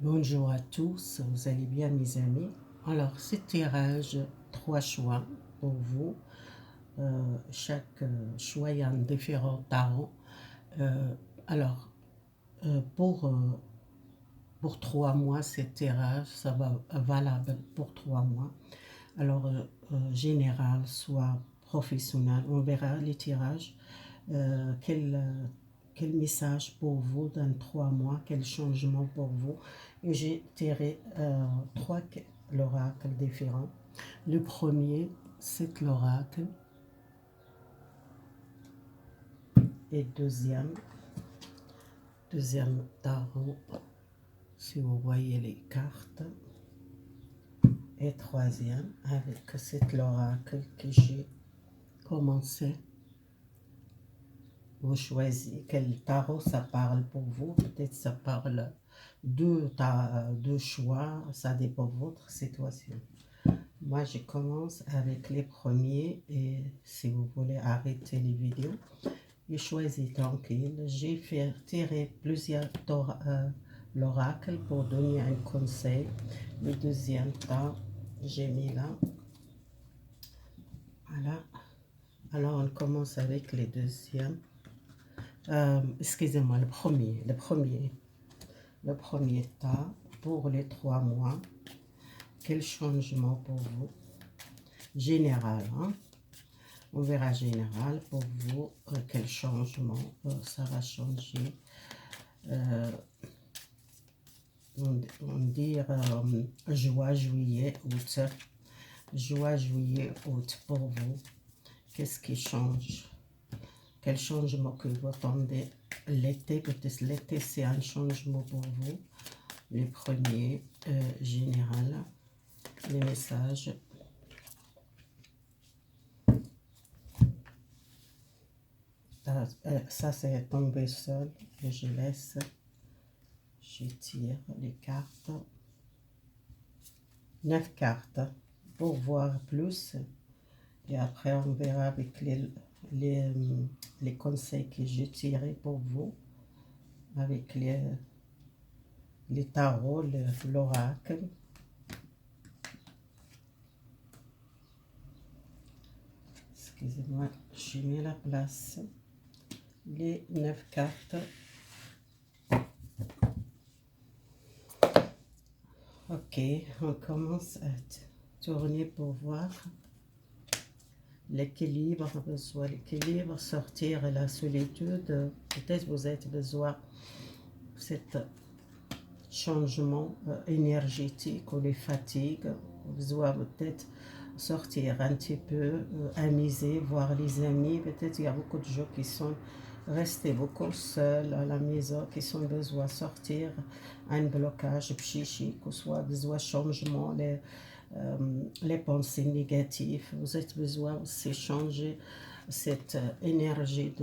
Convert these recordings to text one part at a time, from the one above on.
Bonjour à tous, vous allez bien mes amis? Alors, ce tirage, 3 choix pour vous. Chaque choix il y a un différent tarot. Euh, alors, pour 3 mois, ce tirage, ça va valable pour 3 mois. Alors, général, soit professionnel, on verra les tirages. Quel message pour vous dans 3 mois, quel changement pour vous. Et j'ai tiré 3 l'oracle différents. Le premier, c'est l'oracle. Et deuxième tarot, si vous voyez les cartes. Et troisième, avec cet l'oracle que j'ai commencé. Vous choisissez quel tarot ça parle pour vous. Peut-être ça parle deux choix. Ça dépend de votre situation. Moi, je commence avec les premiers. Et si vous voulez arrêter les vidéos, je choisis tranquille. J'ai fait tirer plusieurs l'oracle pour donner un conseil. Le deuxième temps, j'ai mis là. Voilà. Alors, on commence avec les deuxièmes. Excusez-moi, le premier tas pour les 3 mois. Quel changement pour vous? Général, hein? On verra général pour vous. Quel changement ça va changer? On dit joie, juillet, août. Joie, juillet, août pour vous. Qu'est-ce qui change? Quel changement que vous attendez? L'été, peut-être l'été, c'est un changement pour vous. Le premier, général, les messages. Ça, c'est tombé seul. Et je laisse. Je tire les cartes. 9 cartes pour voir plus. Et après, on verra avec les conseils que j'ai tirés pour vous. Avec les tarots, l'oracle. Excusez-moi, j'ai mis la place. Les 9 cartes. Ok, on commence à tourner pour voir l'équilibre, besoin l'équilibre, sortir de la solitude. Peut-être vous avez besoin de cet changement énergétique ou les fatigues. Vous besoin peut-être sortir un petit peu, amuser, voir les amis. Peut-être il y a beaucoup de gens qui sont restés beaucoup seuls à la maison, qui sont besoin de sortir un blocage psychique, ou soit besoin de changement, les pensées négatives. Vous avez besoin aussi changer cette énergie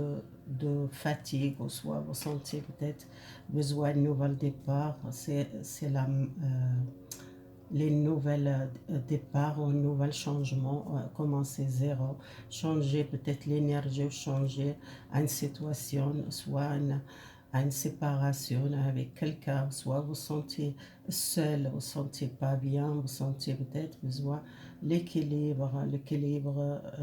de fatigue, ou soit vous sentez peut-être besoin de nouvel départ. C'est les nouvelles départs ou nouvel changement, commencer zéro, changer peut-être l'énergie, changer une situation, soit une séparation avec quelqu'un, soit vous sentez seul, vous sentez pas bien, vous sentez peut-être besoin l'équilibre,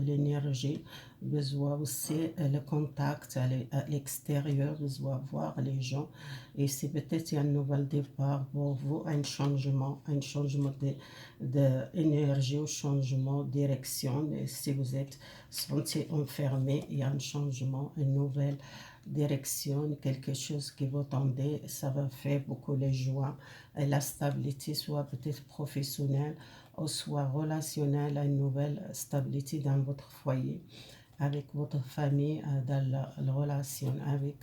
l'énergie, besoin aussi le contact à l'extérieur, besoin voir les gens. Et c'est peut-être un nouvel départ pour vous, un changement d'énergie, un changement de direction. Et si vous êtes senti enfermé, il y a un changement, une nouvelle direction, quelque chose qui vous tendez, ça va faire beaucoup les joies et la stabilité, soit peut-être professionnelle ou soit relationnelle, une nouvelle stabilité dans votre foyer, avec votre famille, dans la relation avec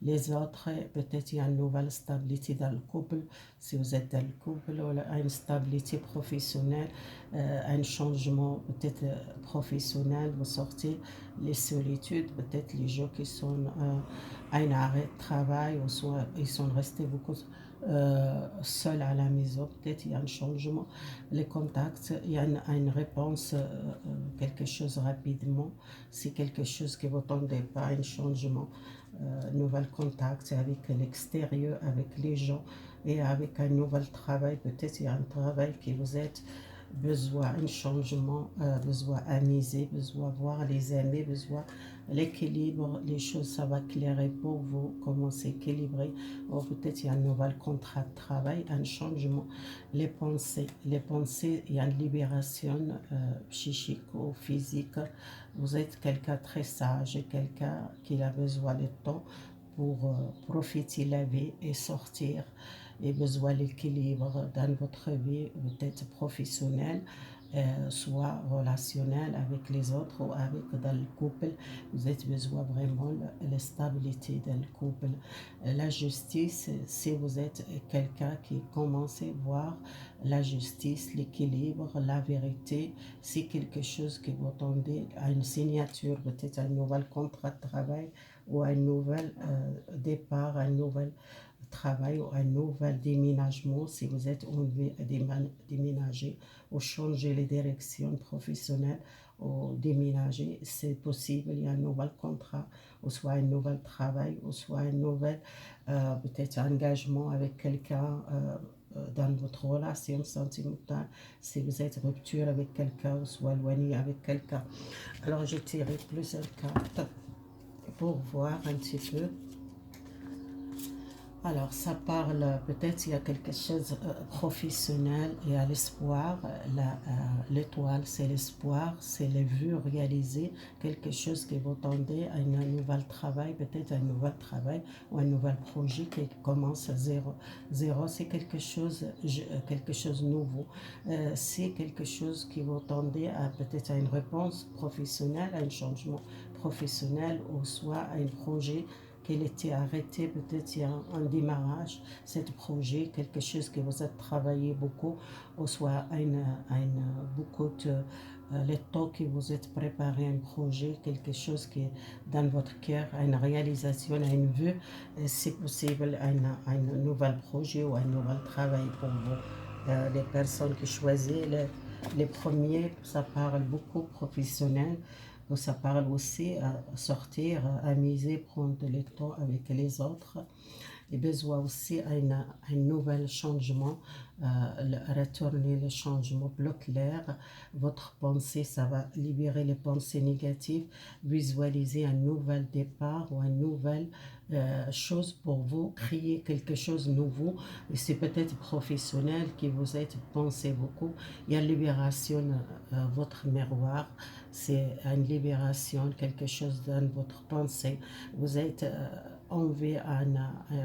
les autres. Peut-être il y a une nouvelle stabilité dans le couple, si vous êtes dans le couple, ou une stabilité professionnelle, un changement peut-être professionnel, vous sortez les solitudes, peut-être les gens qui sont à un arrêt de travail, ou soit ils sont restés beaucoup seuls à la maison. Peut-être il y a un changement, les contacts, il y a une réponse, quelque chose rapidement. C'est quelque chose que vous n'attendez pas, un changement, nouvel contact avec l'extérieur, avec les gens, et avec un nouvel travail, peut-être il y a un travail qui vous êtes besoin un changement, besoin amuser, besoin voir les amis, besoin l'équilibre, les choses ça va clairer pour vous, comment s'équilibrer, ou peut-être il y a un nouvel contrat de travail, un changement, les pensées, il y a une libération psychique ou physique, vous êtes quelqu'un très sage, quelqu'un qui a besoin de temps pour profiter de la vie et sortir et besoin l'équilibre dans votre vie, peut-être professionnelle, soit relationnelle avec les autres ou avec dans le couple. Vous avez besoin vraiment de la stabilité dans le couple. La justice, si vous êtes quelqu'un qui commence à voir la justice, l'équilibre, la vérité, c'est quelque chose que vous attendez à une signature, peut-être un nouvel contrat de travail ou un nouvel départ, un nouvel travail ou un nouvel déménagement si vous êtes envie de déménager ou changer les directions professionnelles ou déménager, c'est possible, il y a un nouvel contrat ou soit un nouvel travail ou soit un nouvel peut-être engagement avec quelqu'un dans votre relation sentimentale, si vous êtes rupture avec quelqu'un ou soit éloigné avec quelqu'un. Alors j'ai tiré plusieurs cartes pour voir un petit peu. Alors, ça parle, peut-être il y a quelque chose de professionnel, il y a l'espoir, l'étoile c'est l'espoir, c'est les vues réalisées, quelque chose que vous tendez à un nouvel travail, peut-être un nouvel travail ou un nouvel projet qui commence à zéro. Zéro, c'est quelque chose nouveau, c'est quelque chose qui vous tendez à peut-être à une réponse professionnelle, à un changement professionnel ou soit à un projet qu'il était arrêté, peut-être il y a un démarrage, ce projet, quelque chose que vous avez travaillé beaucoup, ou soit beaucoup de le temps que vous êtes préparé un projet, quelque chose qui est dans votre cœur, une réalisation, une vue, c'est possible un nouvel projet ou un nouvel travail pour vous. Les personnes qui choisissent les premiers, ça parle beaucoup professionnel. Ça parle aussi à sortir, à amuser, prendre le temps avec les autres. Et besoin aussi à un nouvel changement, retourner le changement plus clair. Votre pensée, ça va libérer les pensées négatives, visualiser un nouvel départ ou une nouvelle chose pour vous, créer quelque chose de nouveau. Et c'est peut-être professionnel qui vous êtes pensé beaucoup. Il y a libération, votre miroir, c'est une libération, quelque chose dans votre pensée. Vous êtes envie à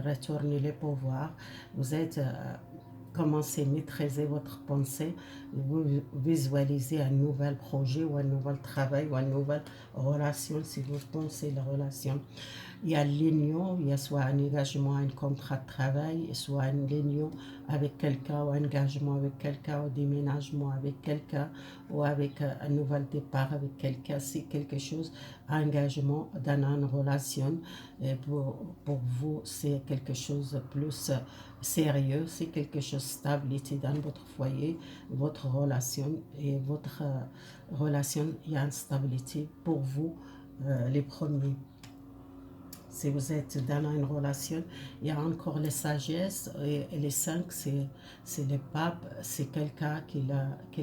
retourner le pouvoir, vous êtes commencez à maîtriser votre pensée, vous visualisez un nouvel projet ou un nouvel travail ou une nouvelle relation si vous pensez la relation. Il y a l'union, il y a soit un engagement, un contrat de travail, soit une union avec quelqu'un ou un engagement avec quelqu'un ou déménagement avec quelqu'un ou avec un nouvel départ avec quelqu'un. C'est quelque chose, engagement dans une relation. Et pour vous, c'est quelque chose de plus sérieux, c'est quelque chose de stabilité dans votre foyer, votre relation et votre relation, il y a une stabilité pour vous, les premiers. Si vous êtes dans une relation, il y a encore les sagesses et les 5, c'est le pape, c'est quelqu'un qui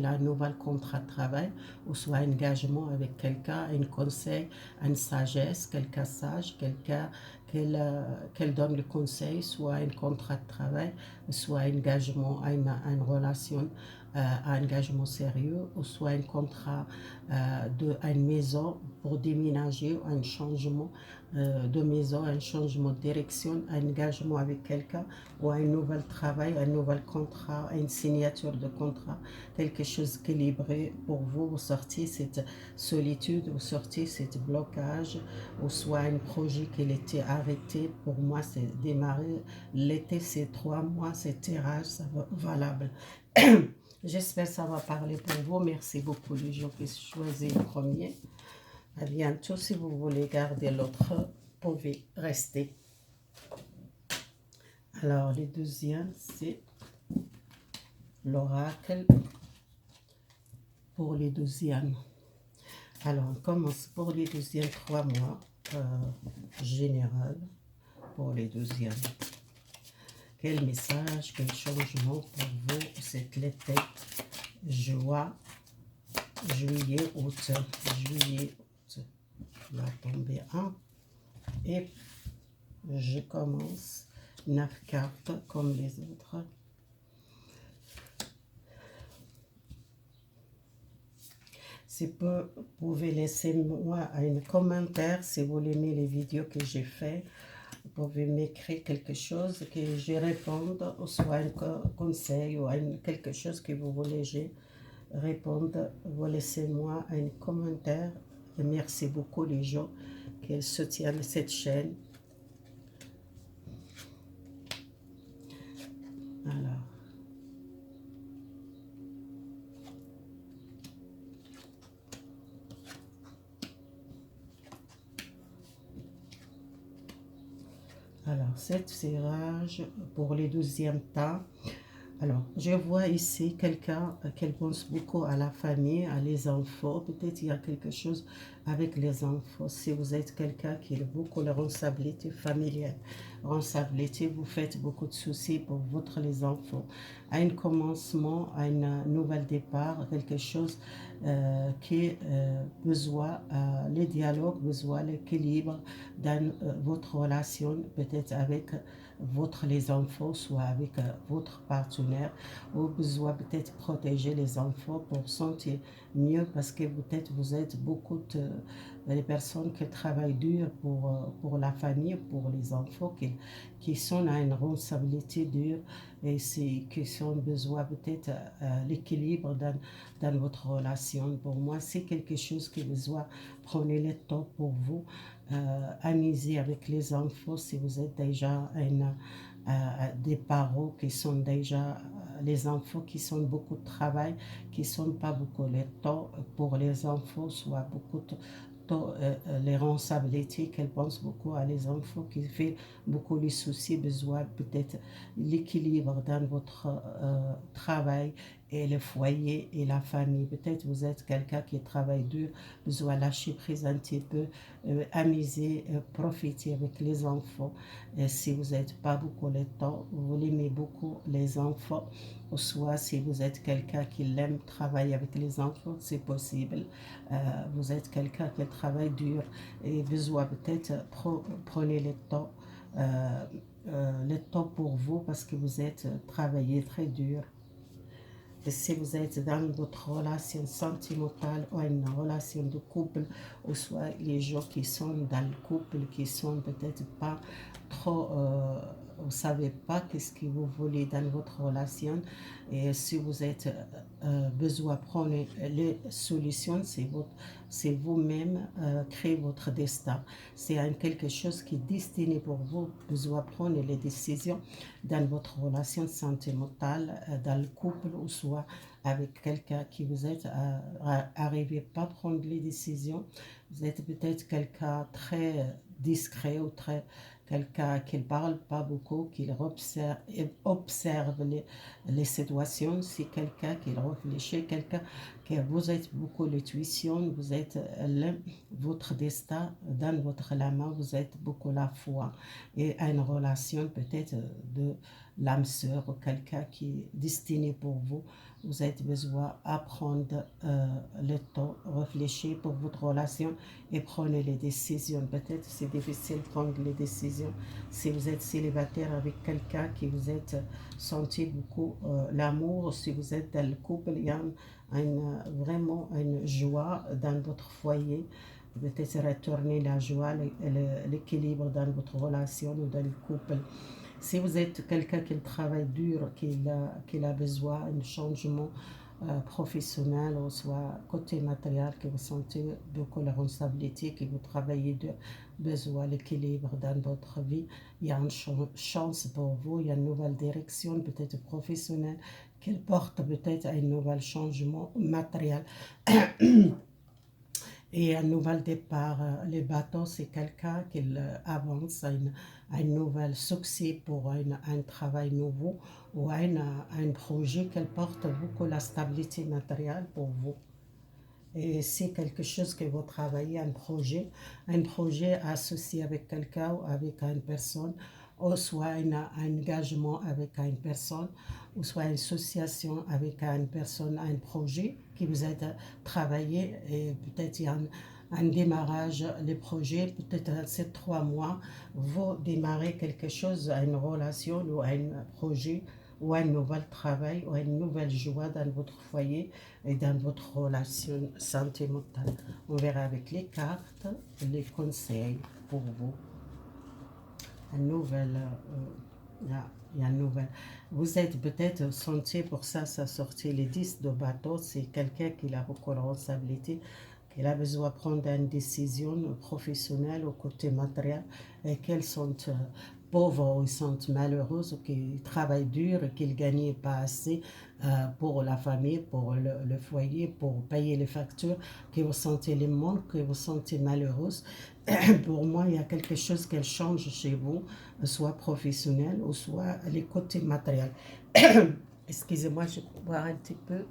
a un nouvel contrat de travail ou soit un engagement avec quelqu'un, un conseil, une sagesse, quelqu'un sage, quelqu'un qu'elle donne le conseil, soit un contrat de travail, soit un engagement à une relation, un engagement sérieux, ou soit un contrat d'une maison pour déménager, un changement de maison, un changement de direction, un engagement avec quelqu'un ou un nouvel travail, un nouvel contrat, une signature de contrat, quelque chose d'équilibré pour vous, vous sortez cette solitude, vous sortez cet blocage, ou soit un projet qui était arrêté. Pour moi, c'est démarrer. L'été, c'est 3 mois, c'est tirage, ça va valable. J'espère que ça va parler pour vous. Merci beaucoup les gens qui choisissent le premier. À bientôt. Si vous voulez garder l'autre, vous pouvez rester. Alors, le deuxième, c'est l'oracle pour les deuxièmes. Alors, on commence pour les deuxièmes 3 mois général pour les deuxièmes. quel message, quel changement pour vous cet été, joie, juillet, août, juillet, août. On va tomber un et je commence 9 cartes comme les autres. Si vous pouvez laisser moi un commentaire si vous aimez les vidéos que j'ai fait. Vous pouvez m'écrire quelque chose que je réponde, ou soit un conseil ou quelque chose que vous voulez je répondre. Vous laissez moi un commentaire. Et merci beaucoup les gens qui soutiennent cette chaîne. Alors. Alors, cette tirage pour les 12e temps. Alors, je vois ici quelqu'un qui pense beaucoup à la famille, à les enfants. Peut-être il y a quelque chose avec les enfants. Si vous êtes quelqu'un qui a beaucoup de responsabilité familiale, responsabilité, vous faites beaucoup de soucis pour votre les enfants. À un commencement, à un nouvel départ, quelque chose qui besoin le dialogue, besoin l'équilibre dans votre relation, peut-être avec votre les enfants, soit avec votre partenaire, ou besoin peut-être protéger les enfants pour sentir mieux parce que peut-être vous êtes beaucoup de personnes qui travaillent dur pour la famille, pour les enfants, qui sont à une responsabilité dure et qui ont besoin peut-être l'équilibre dans votre relation. Pour moi, c'est quelque chose qui besoin, prenez le temps pour vous, amuser avec les enfants si vous êtes déjà des parents qui sont déjà les enfants qui sont beaucoup de travail, qui sont pas beaucoup de temps pour les enfants, soit beaucoup de les responsabilités qu'elles pensent beaucoup à les enfants, qui fait beaucoup les soucis, besoin peut-être l'équilibre dans votre travail et le foyer et la famille. Peut-être vous êtes quelqu'un qui travaille dur, besoin lâcher prise un petit peu, amuser, profiter avec les enfants. Et si vous n'êtes pas beaucoup le temps, vous aimez beaucoup les enfants, ou soit si vous êtes quelqu'un qui aime travailler avec les enfants, c'est possible. Vous êtes quelqu'un qui travaille dur et besoin peut-être prenez le temps pour vous parce que vous êtes travaillé très dur. Et si vous êtes dans votre relation sentimentale ou une relation de couple, ou soit les gens qui sont dans le couple, qui sont peut-être pas trop, vous ne savez pas qu'est-ce que vous voulez dans votre relation, et si vous êtes besoin de prendre les solutions, c'est vous-même créer votre destin. C'est quelque chose qui est destiné pour vous, besoin de prendre les décisions dans votre relation sentimentale, dans le couple, ou soit avec quelqu'un qui vous êtes arrivé pas à prendre les décisions. Vous êtes peut-être quelqu'un très discret ou très quelqu'un qui ne parle pas beaucoup, qui observe les situations. C'est quelqu'un qui réfléchit, quelqu'un qui vous êtes beaucoup l'intuition, vous êtes votre destin dans votre la main, vous êtes beaucoup la foi et une relation peut-être de l'âme sœur ou quelqu'un qui est destiné pour vous. Vous avez besoin d'apprendre le temps, réfléchir pour votre relation et prenez les décisions. Peut-être c'est difficile de prendre les décisions si vous êtes célibataire avec quelqu'un qui vous êtes senti beaucoup l'amour. Si vous êtes dans le couple, il y a vraiment une joie dans votre foyer. Peut-être retourner la joie, l'équilibre dans votre relation ou dans le couple. Si vous êtes quelqu'un qui travaille dur, qui a besoin d'un changement professionnel, ou soit côté matériel, que vous sentez beaucoup la responsabilité, que vous travaillez dur, besoin l'équilibre dans votre vie, il y a une chance pour vous, il y a une nouvelle direction, peut-être professionnelle, qui porte peut-être à un nouvel changement matériel. Et un nouvel départ, les bateaux, c'est quelqu'un qui avance à un nouvel succès pour un travail nouveau ou un projet qui porte beaucoup la stabilité matérielle pour vous. Et c'est quelque chose que vous travaillez, un projet associé avec quelqu'un ou avec une personne, ou soit un engagement avec une personne, ou soit une association avec une personne, un projet qui vous aide à travailler, et peut-être il y a un démarrage, les projets, peut-être ces 3 mois, vous démarrez quelque chose, une relation ou un projet, ou un nouvel travail, ou une nouvelle joie dans votre foyer et dans votre relation sentimentale. On verra avec les cartes, les conseils pour vous. Une nouvelle, il y a une nouvelle. Vous êtes peut-être senti pour ça, ça sortit les 10 de bateau, c'est quelqu'un qui a beaucoup de responsabilité, qui a besoin de prendre une décision professionnelle au côté matériel, et qu'elles sont pauvres, ou ils sont malheureuses, ou qu'ils travaillent dur, et qu'ils ne gagnent pas assez pour la famille, pour le foyer, pour payer les factures, que vous sentez les manques, que vous sentez malheureuse. Pour moi, il y a quelque chose qui change chez vous, soit professionnel ou soit les côtés matériels. Excusez-moi, je vais boire un petit peu.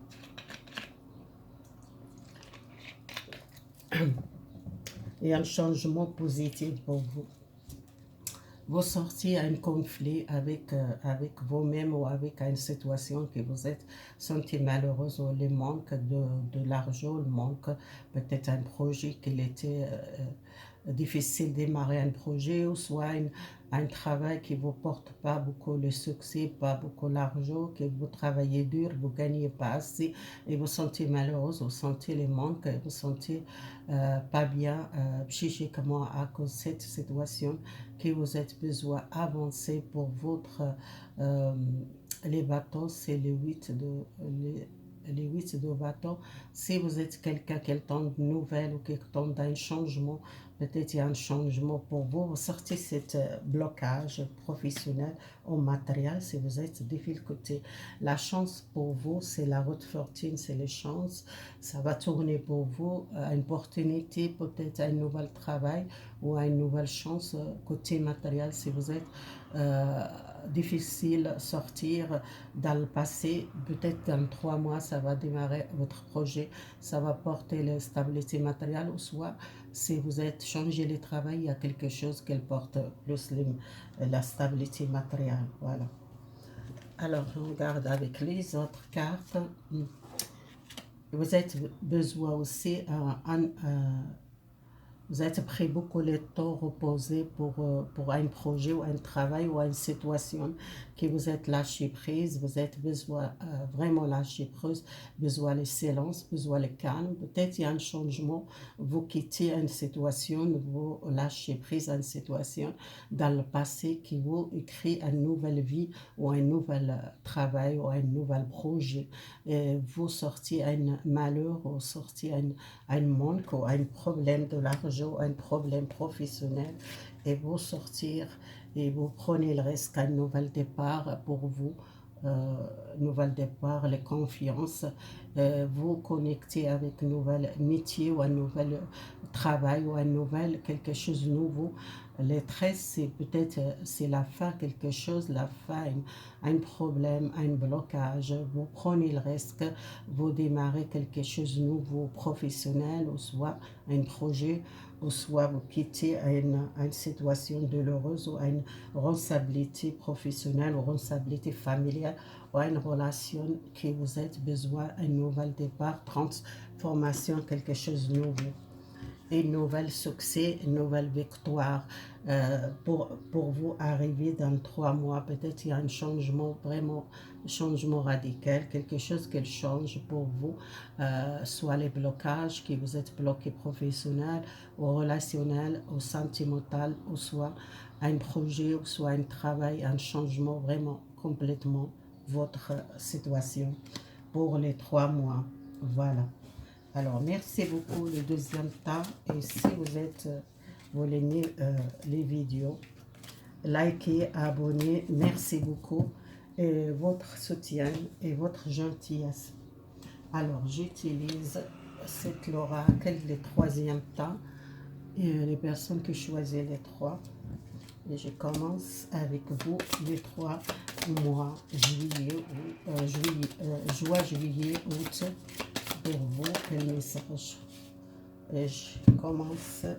Il y a un changement positif pour vous. Vous sortez à un conflit avec vous-même, ou avec une situation que vous êtes senti malheureuse, ou le manque de l'argent, le manque peut-être un projet qui était difficile de démarrer un projet, ou soit un travail qui ne vous porte pas beaucoup le succès, pas beaucoup l'argent, que vous travaillez dur, vous ne gagnez pas assez, et vous sentez malheureuse, vous sentez les manques, vous sentez pas bien psychiquement à cause de cette situation, que vous êtes besoin d'avancer pour votre... euh, les bâtons, c'est les 8 de bâton. Si vous êtes quelqu'un qui tente de nouvelles, ou qui tente d'un changement, peut-être il y a un changement pour vous. Vous sortez ce blocage professionnel ou matériel si vous êtes difficulté. La chance pour vous, c'est la route fortune, c'est les chances. Ça va tourner pour vous, une opportunité, peut-être un nouvel travail, ou une nouvelle chance côté matériel si vous êtes difficile sortir dans le passé. Peut-être dans 3 mois, ça va démarrer votre projet, ça va porter la stabilité matérielle, ou soit si vous êtes changé le travail, il y a quelque chose qui porte plus la stabilité matérielle. Voilà. Alors, on regarde avec les autres cartes. Vous avez besoin aussi vous êtes pris beaucoup de temps reposé pour un projet, ou un travail, ou une situation, que vous êtes lâché prise, vous êtes besoin vraiment lâcher prise, besoin de silence, besoin de calme. Peut-être il y a un changement, vous quittez une situation, vous lâchez prise à une situation dans le passé qui vous écrit une nouvelle vie, ou un nouvel travail, ou un nouvel projet. Et vous sortez un malheur, ou sortez un manque, ou un problème de l'argent, un problème professionnel, et vous sortir, et vous prenez le risque un nouvel départ pour vous, nouvel départ, les confiances, vous connectez avec un nouvel métier, ou un nouvel travail, ou un nouvel quelque chose de nouveau. Les 13, c'est peut-être c'est la fin, quelque chose, la fin, un problème, un blocage. Vous prenez le risque, vous démarrez quelque chose de nouveau, professionnel, ou soit un projet, ou soit vous quittez une situation douloureuse, ou une responsabilité professionnelle, ou responsabilité familiale, ou une relation qui vous êtes besoin, un nouvel départ, transformation, quelque chose de nouveau. Et nouvel succès, une nouvelle victoire pour vous arriver dans 3 mois. Peut-être il y a un changement, vraiment un changement radical, quelque chose qui change pour vous, soit les blocages, que vous êtes bloqué professionnel, ou relationnel, ou sentimental, ou soit un projet, ou soit un travail, un changement vraiment complètement votre situation pour les 3 mois. Voilà. Alors, merci beaucoup le deuxième temps. Et si vous aimez les vidéos, likez, abonnez. Merci beaucoup. Et votre soutien et votre gentillesse. Alors, j'utilise cette l'oracle, le troisième temps. Et les personnes qui choisissent les 3. Et je commence avec vous les 3 mois, juin, juillet, août. Pour vous, quel message? Et je commence à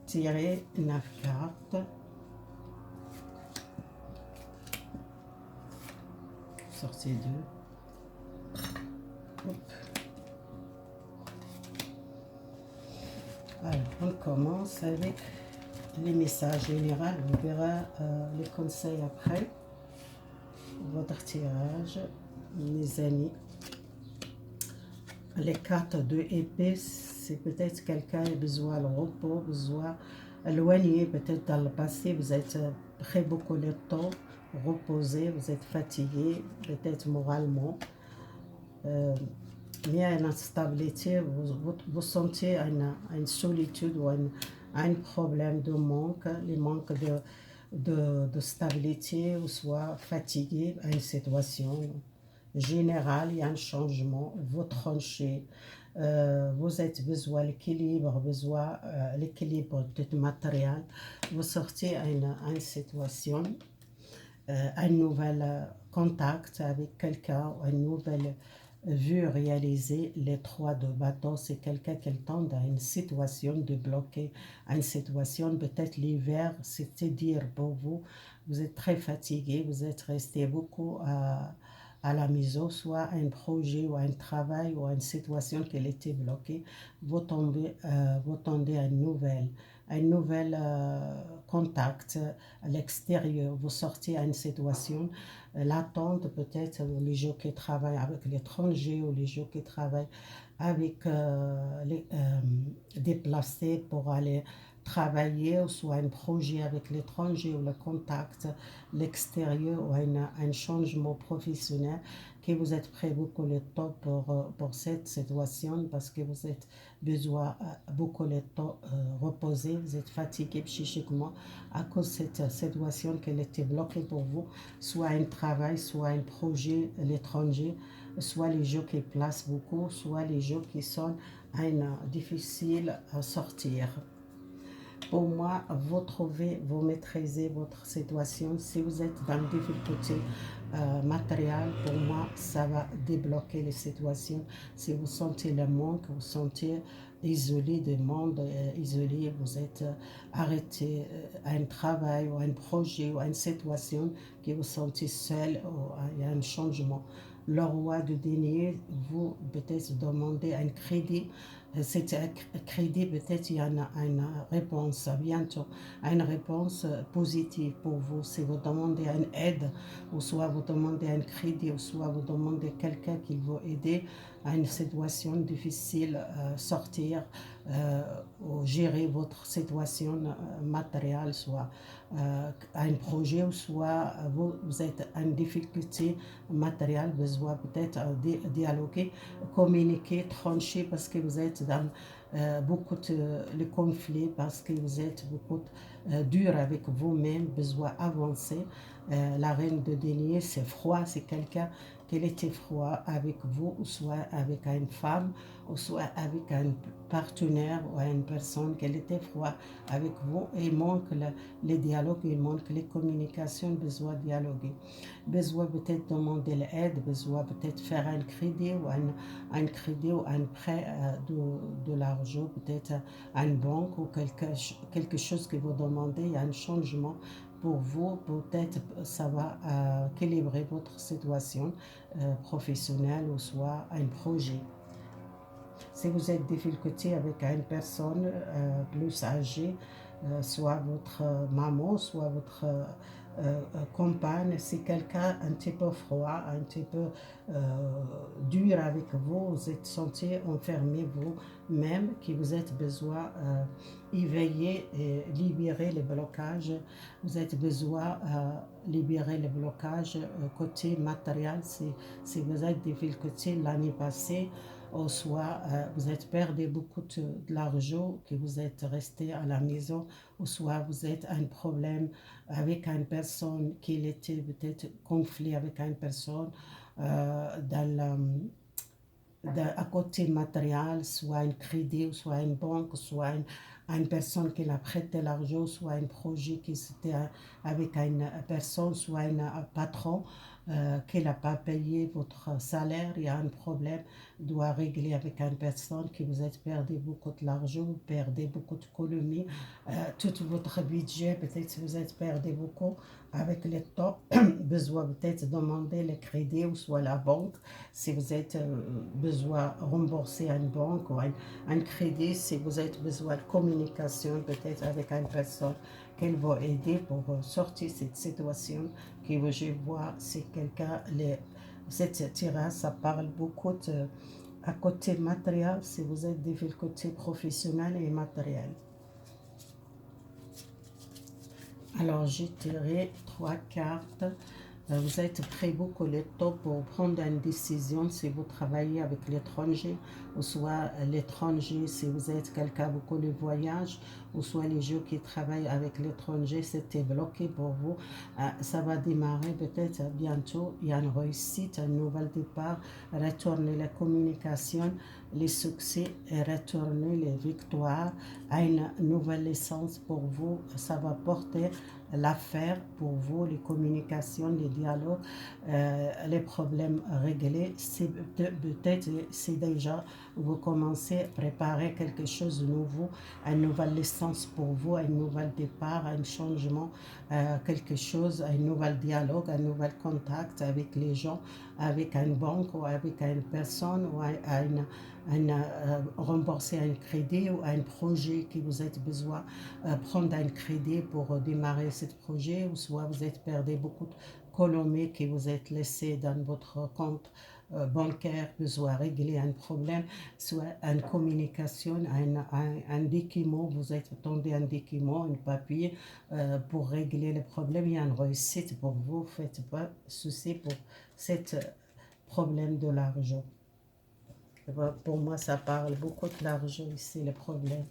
tirer 9 cartes. sortie 2. Alors, on commence avec les messages généraux. On verra les conseils après. Votre tirage, mes amis. Les cartes de épée, c'est peut-être quelqu'un qui a besoin de repos, besoin éloigné, peut-être dans le passé, vous êtes pris beaucoup de temps, reposé, vous êtes fatigué, peut-être moralement. Il y a une instabilité, vous sentez une solitude ou un problème de manque, le manque de stabilité, ou soit fatigué à une situation générale, il y a un changement, vous tranchez, vous êtes besoin l'équilibre, l'équilibre peut-être matériel, vous sortez à une situation, un nouvel contact avec quelqu'un, une nouvelle vue réalisée. Les 3 de bâton, c'est quelqu'un qui tend à une situation de bloquer, à une situation peut-être l'hiver, c'est-à-dire pour vous, vous êtes très fatigué, vous êtes resté beaucoup à la maison, soit un projet ou un travail ou une situation qui était bloquée, vous tendez à un nouvel contact à l'extérieur, vous sortez à une situation, l'attente peut-être, ou les gens qui travaillent avec l'étranger, ou les gens qui travaillent avec les déplacés pour aller travailler, ou soit un projet avec l'étranger, ou le contact, l'extérieur, ou un changement professionnel, que vous êtes prêt beaucoup de temps pour cette situation, parce que vous êtes besoin beaucoup de temps reposer, vous êtes fatigué psychiquement à cause de cette situation qui était bloquée pour vous, soit un travail, soit un projet à l'étranger, soit les gens qui placent beaucoup, soit les gens qui sont difficiles à sortir. Pour moi, vous trouvez, vous maîtrisez votre situation. Si vous êtes dans une difficulté matérielle, pour moi, ça va débloquer les situations. Si vous sentez le manque, vous sentez isolé du monde, isolé, vous êtes arrêté à un travail ou à un projet ou à une situation que vous sentez seul, ou il y a un changement. Le roi de denier, vous peut-être demandez un crédit. C'est un crédit, peut-être il y en a une réponse bientôt, une réponse positive pour vous. Si vous demandez une aide, ou soit vous demandez un crédit, ou soit vous demandez quelqu'un qui vous aider à une situation difficile, sortir, ou gérer votre situation matérielle, soit un projet, ou soit vous êtes en difficulté matérielle, besoin peut-être de dialoguer, communiquer, trancher, parce que vous êtes dans beaucoup de conflits, parce que vous êtes beaucoup dur avec vous-même, besoin avancer. La reine de denier, c'est froid, c'est quelqu'un qui était froid avec vous, ou soit avec une femme, ou soit avec un partenaire ou une personne qui était froid avec vous, et il manque les dialogues, il manque les communications, besoin de dialoguer, besoin peut-être demander l'aide, besoin peut-être faire un crédit, ou un crédit ou un prêt de l'argent, peut-être à une banque, ou quelque chose que vous demandez, il y a un changement pour vous, peut-être ça va équilibrer votre situation professionnelle, ou soit un projet. Si vous êtes en difficulté avec une personne plus âgée, soit votre maman, soit votre compagne, si quelqu'un un petit peu froid, un petit peu dur avec vous, vous êtes senti enfermé vous-même, que vous êtes besoin éveiller et libérer les blocages, vous êtes besoin libérer les blocages côté matériel, si vous êtes en difficulté l'année passée, ou soit vous êtes perdu beaucoup de l'argent, que vous êtes resté à la maison, ou soit vous êtes un problème avec une personne, qui était peut-être conflit avec une personne à côté matériel, soit un crédit, ou soit une banque, soit à une personne qui a prêté l'argent, soit un projet qui c'était avec une personne, soit un patron qui n'a pas payé votre salaire, il y a un problème, doit régler avec une personne qui vous êtes perdu beaucoup de l'argent, vous perdez beaucoup d'économies, tout votre budget, peut-être vous êtes perdu beaucoup avec les taux, besoin peut-être de demander le crédit ou soit la banque, si vous êtes besoin de rembourser une banque ou un crédit, si vous avez besoin de communication peut-être avec une personne qui va aider pour sortir de cette situation, que je vois si quelqu'un, cette tirage, ça parle beaucoup à côté matériel, si vous êtes du côté professionnel et matériel. Alors, j'ai tiré 3 cartes. Vous êtes très beaucoup le temps pour prendre une décision si vous travaillez avec l'étranger, ou soit l'étranger si vous êtes quelqu'un beaucoup de voyage, ou soit les gens qui travaillent avec l'étranger, c'était bloqué pour vous. Ça va démarrer peut-être bientôt. Il y a une réussite, un nouvel départ, retourner la communication, les succès et retourner les victoires à une nouvelle essence pour vous. Ça va porter l'affaire pour vous, les communications, les dialogues, les problèmes réglés. Peut-être c'est déjà vous commencez à préparer quelque chose de nouveau, une nouvelle licence pour vous, un nouvel départ, un changement, quelque chose, un nouvel dialogue, un nouvel contact avec les gens, avec une banque ou avec une personne ou rembourser un crédit ou un projet que vous avez besoin prendre un crédit pour démarrer ce projet, ou soit vous êtes perdu beaucoup de colombes que vous êtes laissé dans votre compte bancaire, besoin régler un problème, soit une communication, un document, vous êtes tombé un document, un papier pour régler le problème, il y a une réussite pour vous, faites pas souci pour ce problème de l'argent. Pour moi, ça parle beaucoup de l'argent ici, le problème.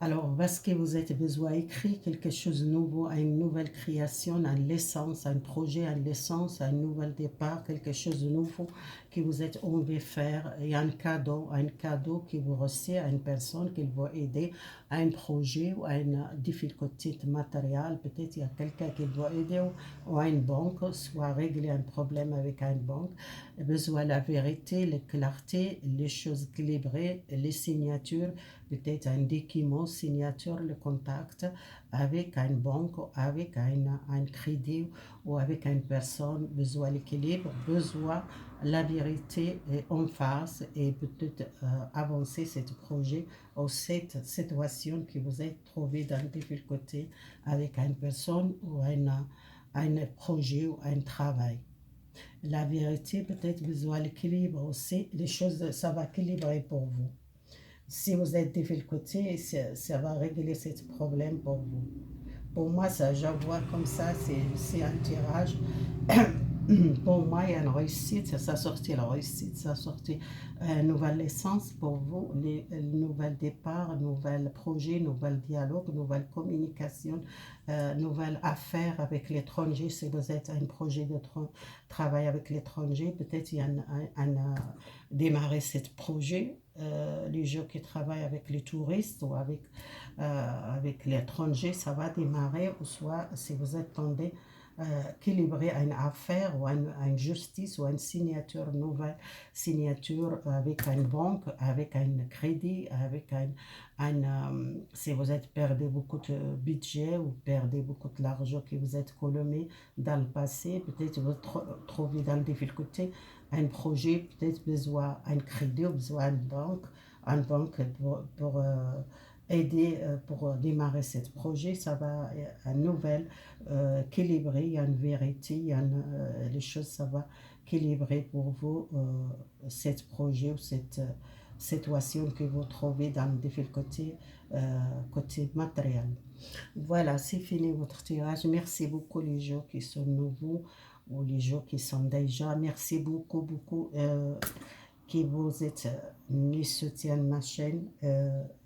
Alors, parce que vous avez besoin d'écrire quelque chose de nouveau, une nouvelle création, une licence, un projet, une licence, un nouvel départ, quelque chose de nouveau que vous êtes envie de faire, et un cadeau que vous recevez à une personne qui va aider à un projet ou à une difficulté matérielle. Peut-être il y a quelqu'un qui va aider ou à une banque, soit régler un problème avec une banque. Besoin de la vérité, la clarté, les choses équilibrées, les signatures, peut-être un document, signature, le contact avec une banque, avec un crédit ou avec une personne, besoin de l'équilibre, besoin de la vérité en face et peut-être avancer ce projet ou cette situation que vous êtes trouvé dans une difficulté avec une personne ou un projet ou un travail. La vérité, peut-être besoin de l'équilibre aussi, les choses, ça va équilibrer pour vous. Si vous êtes de quel côté, ça va régler ce problème pour vous. Pour moi, ça, je vois comme ça, c'est un tirage. Pour moi, il y a une réussite, ça sortit la réussite, ça sortit une nouvelle essence pour vous, nouvel départ, nouvel projet, nouvel dialogue, nouvelle communication, nouvelle affaire avec l'étranger. Si vous êtes un projet de travail avec l'étranger, peut-être il y a démarrer ce projet. Les gens qui travaillent avec les touristes ou avec l'étranger, ça va démarrer, ou soit si vous attendez équilibrer une affaire ou une justice ou une signature, nouvelle signature avec une banque, avec un crédit, avec si vous êtes perdu beaucoup de budget ou perdez beaucoup de l'argent que vous êtes colombé dans le passé, peut-être vous trouvez dans des difficultés, un projet, peut-être besoin d'un crédit ou besoin d'une banque pour aider pour démarrer ce projet. Ça va à nouvelle équilibrer, il y a une vérité, il y a les choses, ça va équilibrer pour vous ce projet ou cette situation que vous trouvez dans le difficulté côté matériel. Voilà, c'est fini votre tirage. Merci beaucoup les gens qui sont nouveaux ou les gens qui sont déjà. Merci beaucoup, beaucoup qui vous êtes les soutiennent ma chaîne.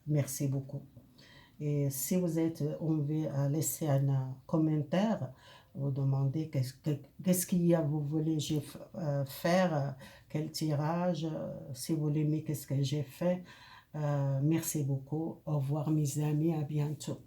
Merci beaucoup. Et si vous êtes envie à laisser un commentaire, vous demandez qu'est-ce qu'il y a, vous voulez faire, quel tirage, si vous l'aimez, qu'est-ce que j'ai fait. Merci beaucoup. Au revoir mes amis, à bientôt.